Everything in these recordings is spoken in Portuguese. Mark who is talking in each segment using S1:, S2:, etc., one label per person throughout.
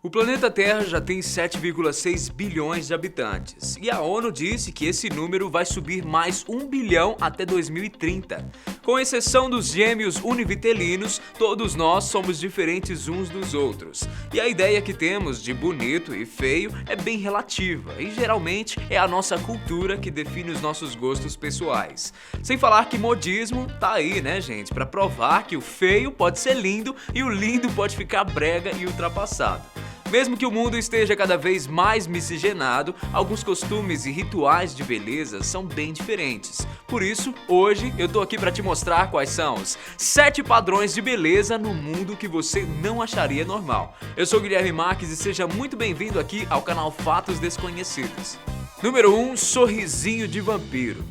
S1: O planeta Terra já tem 7,6 bilhões de habitantes, e a ONU disse que esse número vai subir mais 1 bilhão até 2030. Com exceção dos gêmeos univitelinos, todos nós somos diferentes uns dos outros. E a ideia que temos de bonito e feio é bem relativa, e geralmente é a nossa cultura que define os nossos gostos pessoais. Sem falar que modismo tá aí, né, gente, para provar que o feio pode ser lindo e o lindo pode ficar brega e ultrapassado. Mesmo que o mundo esteja cada vez mais miscigenado, alguns costumes e rituais de beleza são bem diferentes. Por isso, hoje eu tô aqui para te mostrar quais são os 7 padrões de beleza no mundo que você não acharia normal. Eu sou Guilherme Marques e seja muito bem-vindo aqui ao canal Fatos Desconhecidos. Número 1. Sorrisinho de vampiro.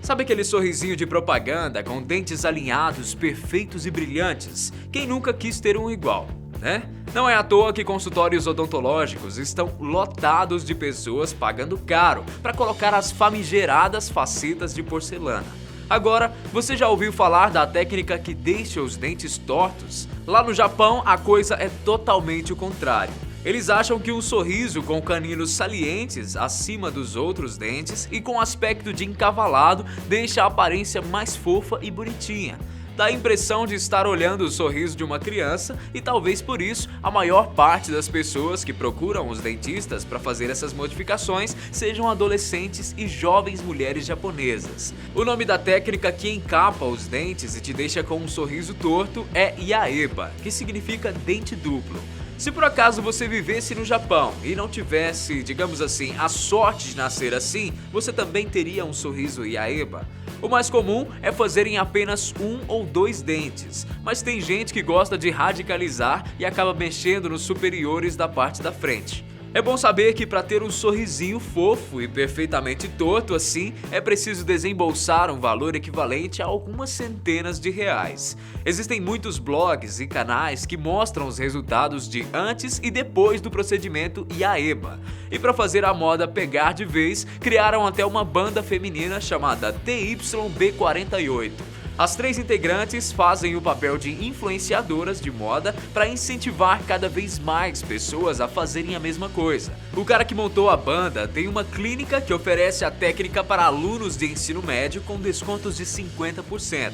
S1: Sabe aquele sorrisinho de propaganda com dentes alinhados, perfeitos e brilhantes? Quem nunca quis ter um igual, né? Não é à toa que consultórios odontológicos estão lotados de pessoas pagando caro para colocar as famigeradas facetas de porcelana. Agora, você já ouviu falar da técnica que deixa os dentes tortos? Lá no Japão, a coisa é totalmente o contrário. Eles acham que um sorriso com caninos salientes acima dos outros dentes e com aspecto de encavalado deixa a aparência mais fofa e bonitinha. Dá a impressão de estar olhando o sorriso de uma criança e talvez por isso a maior parte das pessoas que procuram os dentistas para fazer essas modificações sejam adolescentes e jovens mulheres japonesas. O nome da técnica que encapa os dentes e te deixa com um sorriso torto é yaeba, que significa dente duplo. Se por acaso você vivesse no Japão e não tivesse, digamos assim, a sorte de nascer assim, você também teria um sorriso yaeba? O mais comum é fazerem apenas 1 ou 2 dentes, mas tem gente que gosta de radicalizar e acaba mexendo nos superiores da parte da frente. É bom saber que para ter um sorrisinho fofo e perfeitamente torto assim, é preciso desembolsar um valor equivalente a algumas centenas de reais. Existem muitos blogs e canais que mostram os resultados de antes e depois do procedimento yaeba. E para fazer a moda pegar de vez, criaram até uma banda feminina chamada TYB48. As 3 integrantes fazem o papel de influenciadoras de moda para incentivar cada vez mais pessoas a fazerem a mesma coisa. O cara que montou a banda tem uma clínica que oferece a técnica para alunos de ensino médio com descontos de 50%.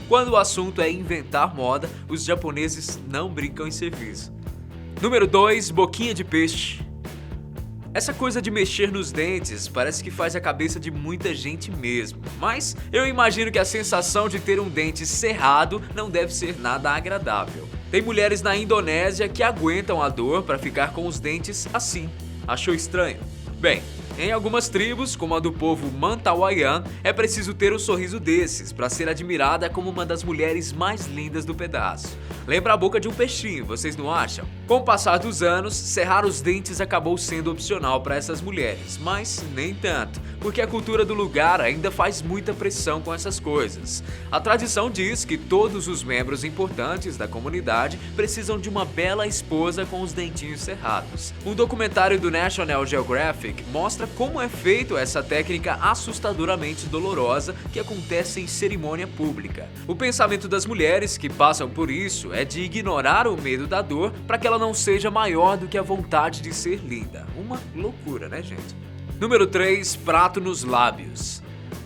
S1: Quando o assunto é inventar moda, os japoneses não brincam em serviço. Número 2. Boquinha de peixe. Essa coisa de mexer nos dentes parece que faz a cabeça de muita gente mesmo, mas eu imagino que a sensação de ter um dente cerrado não deve ser nada agradável. Tem mulheres na Indonésia que aguentam a dor para ficar com os dentes assim. Achou estranho? Bem, em algumas tribos, como a do povo Mantauayan, é preciso ter um sorriso desses para ser admirada como uma das mulheres mais lindas do pedaço. Lembra a boca de um peixinho, vocês não acham? Com o passar dos anos, cerrar os dentes acabou sendo opcional para essas mulheres, mas nem tanto, porque a cultura do lugar ainda faz muita pressão com essas coisas. A tradição diz que todos os membros importantes da comunidade precisam de uma bela esposa com os dentinhos cerrados. Um documentário do National Geographic mostra como é feito essa técnica assustadoramente dolorosa que acontece em cerimônia pública. O pensamento das mulheres que passam por isso é de ignorar o medo da dor para que ela não seja maior do que a vontade de ser linda. Uma loucura, né, gente? Número 3. Prato nos lábios.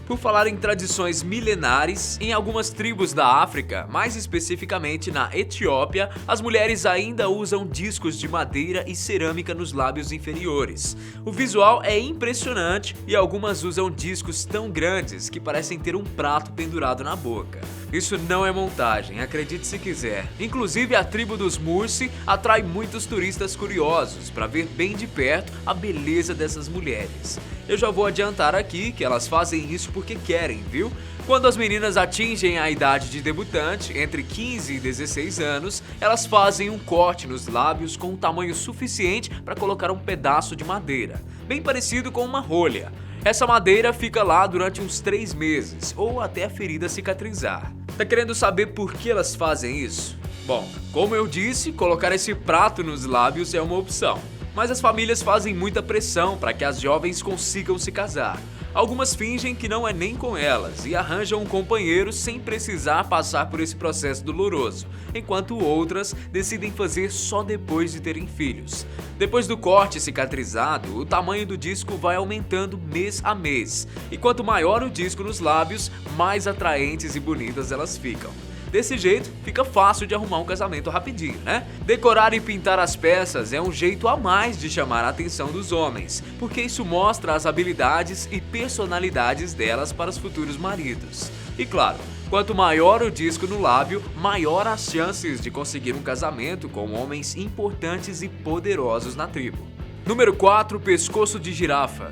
S1: Por falar em tradições milenares, em algumas tribos da África, mais especificamente na Etiópia, as mulheres ainda usam discos de madeira e cerâmica nos lábios inferiores. O visual é impressionante e algumas usam discos tão grandes que parecem ter um prato pendurado na boca. Isso não é montagem, acredite se quiser. Inclusive, a tribo dos Mursi atrai muitos turistas curiosos para ver bem de perto a beleza dessas mulheres. Eu já vou adiantar aqui que elas fazem isso porque querem, viu? Quando as meninas atingem a idade de debutante, entre 15 e 16 anos, elas fazem um corte nos lábios com um tamanho suficiente para colocar um pedaço de madeira, bem parecido com uma rolha. Essa madeira fica lá durante uns 3 meses, ou até a ferida cicatrizar. Tá querendo saber por que elas fazem isso? Bom, como eu disse, colocar esse prato nos lábios é uma opção. Mas as famílias fazem muita pressão para que as jovens consigam se casar. Algumas fingem que não é nem com elas e arranjam um companheiro sem precisar passar por esse processo doloroso, enquanto outras decidem fazer só depois de terem filhos. Depois do corte cicatrizado, o tamanho do disco vai aumentando mês a mês, e quanto maior o disco nos lábios, mais atraentes e bonitas elas ficam. Desse jeito, fica fácil de arrumar um casamento rapidinho, né? Decorar e pintar as peças é um jeito a mais de chamar a atenção dos homens, porque isso mostra as habilidades e personalidades delas para os futuros maridos. E claro, quanto maior o disco no lábio, maior as chances de conseguir um casamento com homens importantes e poderosos na tribo. Número 4. Pescoço de girafa.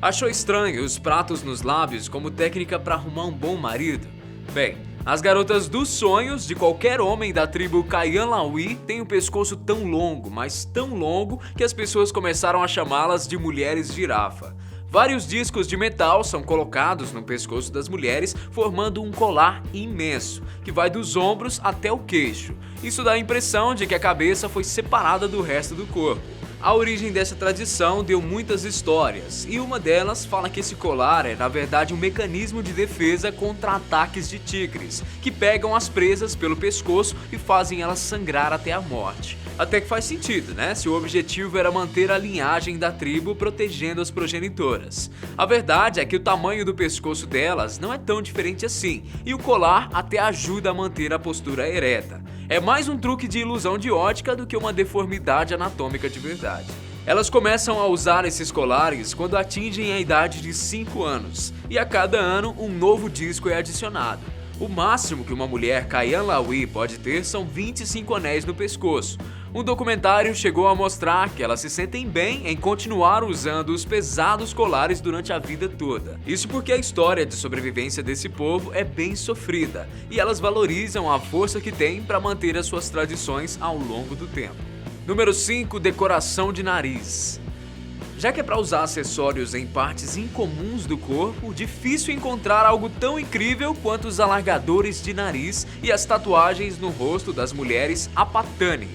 S1: Achou estranho os pratos nos lábios como técnica para arrumar um bom marido? Bem, as garotas dos sonhos de qualquer homem da tribo Kayanlawi têm um pescoço tão longo, mas tão longo, que as pessoas começaram a chamá-las de mulheres girafa. Vários discos de metal são colocados no pescoço das mulheres, formando um colar imenso, que vai dos ombros até o queixo. Isso dá a impressão de que a cabeça foi separada do resto do corpo. A origem dessa tradição deu muitas histórias, e uma delas fala que esse colar é na verdade um mecanismo de defesa contra ataques de tigres, que pegam as presas pelo pescoço e fazem elas sangrar até a morte. Até que faz sentido, né? Se o objetivo era manter a linhagem da tribo protegendo as progenitoras. A verdade é que o tamanho do pescoço delas não é tão diferente assim, e o colar até ajuda a manter a postura ereta. É mais um truque de ilusão de ótica do que uma deformidade anatômica de verdade. Elas começam a usar esses colares quando atingem a idade de 5 anos, e a cada ano um novo disco é adicionado. O máximo que uma mulher Kayanlawi pode ter são 25 anéis no pescoço. Um documentário chegou a mostrar que elas se sentem bem em continuar usando os pesados colares durante a vida toda. Isso porque a história de sobrevivência desse povo é bem sofrida, e elas valorizam a força que têm para manter as suas tradições ao longo do tempo. Número 5. Decoração de nariz. Já que é para usar acessórios em partes incomuns do corpo, difícil encontrar algo tão incrível quanto os alargadores de nariz e as tatuagens no rosto das mulheres Apatani.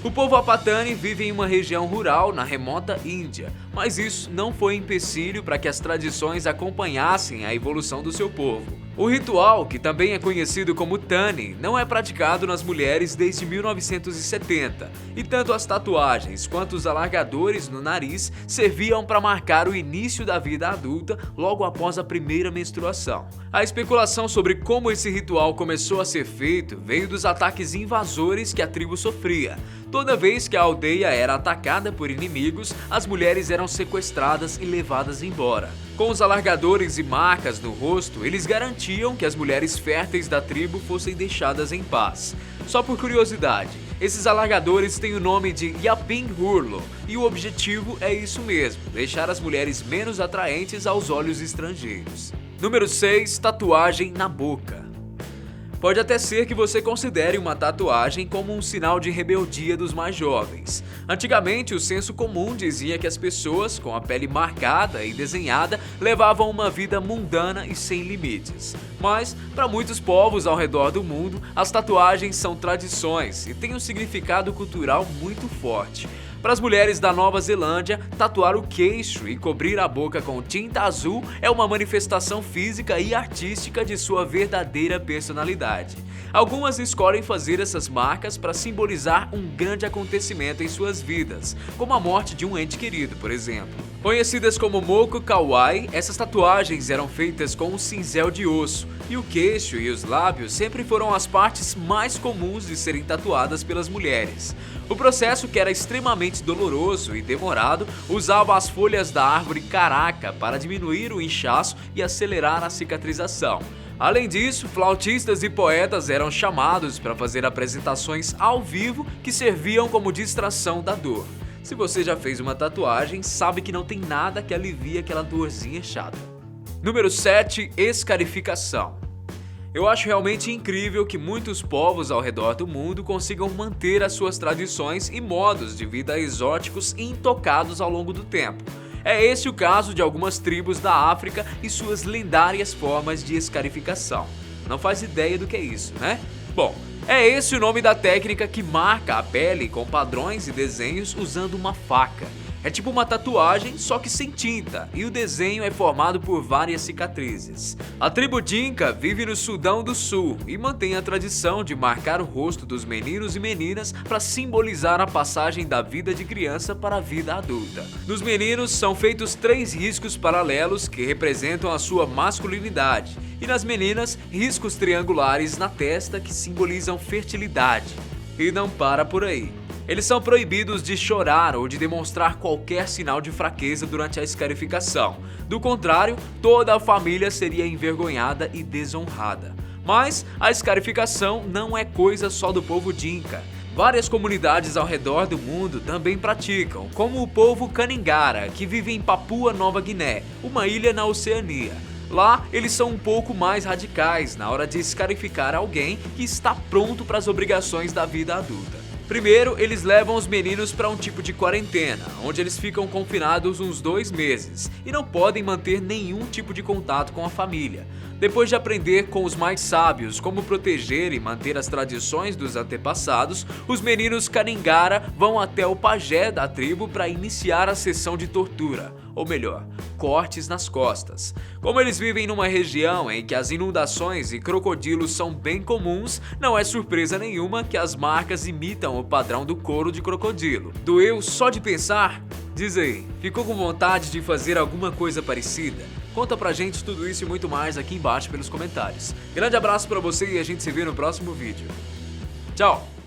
S1: O povo Apatani vive em uma região rural na remota Índia, mas isso não foi empecilho para que as tradições acompanhassem a evolução do seu povo. O ritual, que também é conhecido como Tani, não é praticado nas mulheres desde 1970, e tanto as tatuagens quanto os alargadores no nariz serviam para marcar o início da vida adulta logo após a primeira menstruação. A especulação sobre como esse ritual começou a ser feito veio dos ataques invasores que a tribo sofria. Toda vez que a aldeia era atacada por inimigos, as mulheres eram sequestradas e levadas embora. Com os alargadores e marcas no rosto, eles garantiam que as mulheres férteis da tribo fossem deixadas em paz. Só por curiosidade, esses alargadores têm o nome de Yapin Hurlo, e o objetivo é isso mesmo, deixar as mulheres menos atraentes aos olhos estrangeiros. Número 6. Tatuagem na boca. Pode até ser que você considere uma tatuagem como um sinal de rebeldia dos mais jovens. Antigamente, o senso comum dizia que as pessoas com a pele marcada e desenhada levavam uma vida mundana e sem limites. Mas, para muitos povos ao redor do mundo, as tatuagens são tradições e têm um significado cultural muito forte. Para as mulheres da Nova Zelândia, tatuar o queixo e cobrir a boca com tinta azul é uma manifestação física e artística de sua verdadeira personalidade. Algumas escolhem fazer essas marcas para simbolizar um grande acontecimento em suas vidas, como a morte de um ente querido, por exemplo. Conhecidas como Moko Kawai, essas tatuagens eram feitas com um cinzel de osso, e o queixo e os lábios sempre foram as partes mais comuns de serem tatuadas pelas mulheres. O processo, que era extremamente doloroso e demorado, usava as folhas da árvore caraca para diminuir o inchaço e acelerar a cicatrização. Além disso, flautistas e poetas eram chamados para fazer apresentações ao vivo que serviam como distração da dor. Se você já fez uma tatuagem, sabe que não tem nada que alivie aquela dorzinha chata. Número 7. Escarificação. Eu acho realmente incrível que muitos povos ao redor do mundo consigam manter as suas tradições e modos de vida exóticos e intocados ao longo do tempo. É esse o caso de algumas tribos da África e suas lendárias formas de escarificação. Não faz ideia do que é isso, né? Bom, É esse o nome da técnica que marca a pele com padrões e desenhos usando uma faca. É tipo uma tatuagem, só que sem tinta, e o desenho é formado por várias cicatrizes. A tribo Dinka vive no Sudão do Sul e mantém a tradição de marcar o rosto dos meninos e meninas para simbolizar a passagem da vida de criança para a vida adulta. Nos meninos são feitos 3 riscos paralelos que representam a sua masculinidade, e nas meninas, riscos triangulares na testa que simbolizam fertilidade. E não para por aí. Eles são proibidos de chorar ou de demonstrar qualquer sinal de fraqueza durante a escarificação. Do contrário, toda a família seria envergonhada e desonrada. Mas a escarificação não é coisa só do povo Dinka. Várias comunidades ao redor do mundo também praticam, como o povo Kaningara, que vive em Papua Nova Guiné, uma ilha na Oceania. Lá, eles são um pouco mais radicais na hora de escarificar alguém que está pronto para as obrigações da vida adulta. Primeiro, eles levam os meninos para um tipo de quarentena, onde eles ficam confinados uns 2 meses e não podem manter nenhum tipo de contato com a família. Depois de aprender com os mais sábios como proteger e manter as tradições dos antepassados, os meninos Kaningara vão até o pajé da tribo para iniciar a sessão de tortura, ou melhor, cortes nas costas. Como eles vivem numa região em que as inundações e crocodilos são bem comuns, não é surpresa nenhuma que as marcas imitam o padrão do couro de crocodilo. Doeu só de pensar? Diz aí, ficou com vontade de fazer alguma coisa parecida? Conta pra gente tudo isso e muito mais aqui embaixo pelos comentários. Grande abraço pra você e a gente se vê no próximo vídeo. Tchau!